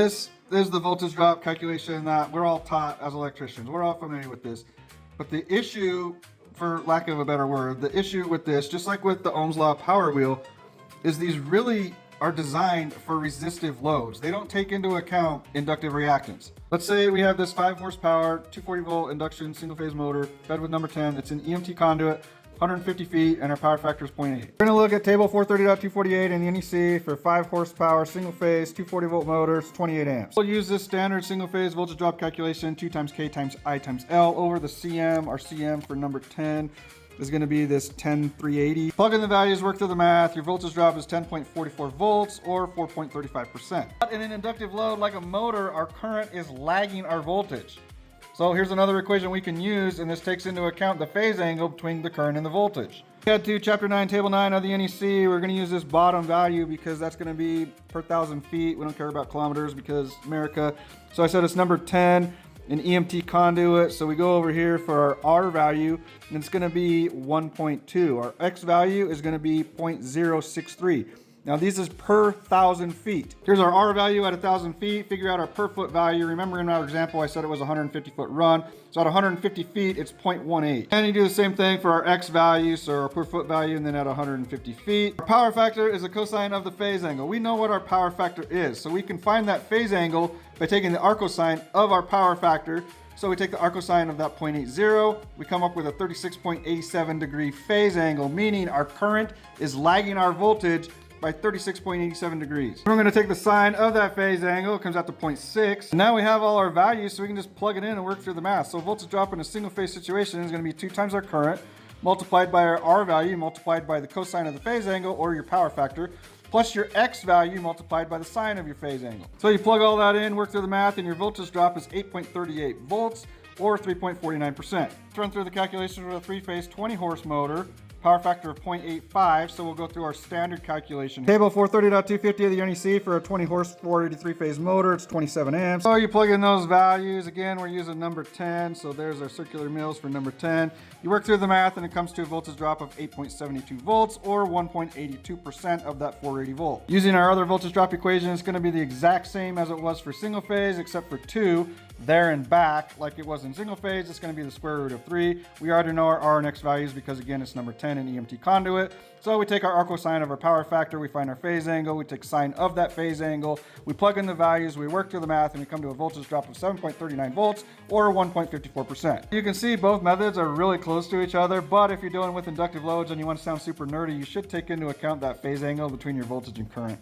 This is the voltage drop calculation that we're all taught as electricians. We're all familiar with this. But the issue, for lack of a better word, the issue with this, just like with the Ohm's Law power wheel, is these really are designed for resistive loads. They don't take into account inductive reactance. Let's say we have this 5 horsepower, 240 volt induction single phase motor, fed with number 10. It's an EMT conduit, 150 feet, and our power factor is 0.8. We're gonna look at table 430.248 in the NEC for 5 horsepower, single phase, 240 volt motors, 28 amps. We'll use this standard single phase voltage drop calculation, 2 times K times I times L over the CM. Our CM for number 10 is gonna be this 10380. Plug in the values, work through the math. Your voltage drop is 10.44 volts or 4.35%. But in an inductive load like a motor, our current is lagging our voltage. So here's another equation we can use, and this takes into account the phase angle between the current and the voltage. Head to chapter 9, table 9 of the NEC. We're going to use this bottom value because that's going to be per 1,000 feet. We don't care about kilometers because America. So I said it's number 10, an EMT conduit. So we go over here for our R value, and it's going to be 1.2. Our X value is going to be 0.063. Now this is per 1,000 feet. Here's our R value at 1,000 feet. Figure out our per foot value. Remember in our example, I said it was a 150 foot run. So at 150 feet, it's 0.18. And you do the same thing for our X value, so our per foot value, and then at 150 feet. Our power factor is a cosine of the phase angle. We know what our power factor is. So we can find that phase angle by taking the arccosine of our power factor. So we take the arccosine of that 0.80, we come up with a 36.87 degree phase angle, meaning our current is lagging our voltage by 36.87 degrees. We're gonna take the sine of that phase angle, it comes out to 0.6. Now we have all our values, so we can just plug it in and work through the math. So voltage drop in a single phase situation is gonna be 2 times our current, multiplied by our R value, multiplied by the cosine of the phase angle, or your power factor, plus your X value multiplied by the sine of your phase angle. So you plug all that in, work through the math, and your voltage drop is 8.38 volts, or 3.49%. Let's run through the calculations with a 3-phase 20 horse motor. Power factor of 0.85, so we'll go through our standard calculation. Table 430.250 of the NEC for a 20 horse 483 phase motor, it's 27 amps. So you plug in those values. Again, we're using number 10, so there's our circular mills for number 10. You work through the math and it comes to a voltage drop of 8.72 volts or 1.82% of that 480 volt. Using our other voltage drop equation, it's gonna be the exact same as it was for single phase, except for 2 there and back. Like it was in single phase, it's gonna be the square root of 3. We already know our R and X values because again, it's number 10 in EMT conduit. So we take our arccosine of our power factor, we find our phase angle, we take sine of that phase angle, we plug in the values, we work through the math, and we come to a voltage drop of 7.39 volts or 1.54%. You can see both methods are really close to each other, but if you're dealing with inductive loads and you want to sound super nerdy, you should take into account that phase angle between your voltage and current.